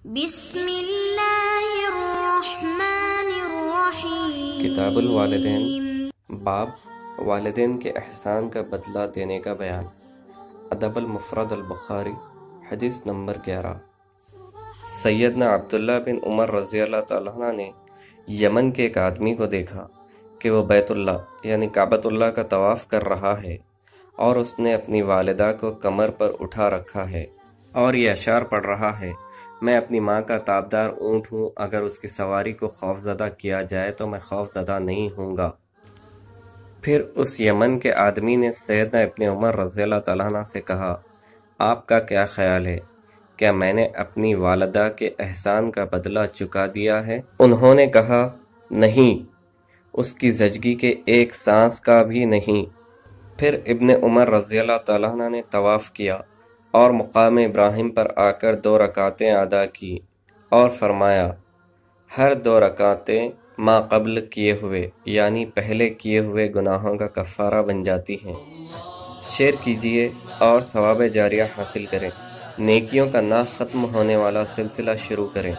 بسم اللہ الرحمن الرحیم۔ کتاب الوالدین، باب والدین کے احسان کا بدلہ دینے کا بیان۔ ادب المفرد البخاری، حدیث نمبر 11۔ سیدنا عبداللہ بن عمر رضی اللہ تعالیٰ عنہ نے یمن کے ایک آدمی کو دیکھا کہ وہ بیت اللہ یعنی کعبۃ اللہ کا طواف کر رہا ہے اور اس نے اپنی والدہ کو کمر پر اٹھا رکھا ہے اور یہ اشعار پڑھ رہا ہے: میں اپنی ماں کا تابدار اونٹ ہوں، اگر اس کی سواری کو خوف زدہ کیا جائے تو میں خوف زدہ نہیں ہوں گا۔ پھر اس یمن کے آدمی نے سیدنا ابن عمر رضی اللہ تعالیٰ عنہ سے کہا: آپ کا کیا خیال ہے؟ کیا میں نے اپنی والدہ کے احسان کا بدلہ چکا دیا ہے؟ انہوں نے کہا: نہیں، اس کی زچگی کے ایک سانس کا بھی نہیں۔ پھر ابن عمر رضی اللہ تعالیٰ عنہ نے طواف کیا اور مقام ابراہیم پر آ کر 2 رکعتیں ادا کی اور فرمایا: ہر 2 رکعتیں ما قبل کیے ہوئے یعنی پہلے کیے ہوئے گناہوں کا کفارہ بن جاتی ہیں۔ شیئر کیجئے اور ثواب جاریہ حاصل کریں، نیکیوں کا نہ ختم ہونے والا سلسلہ شروع کریں۔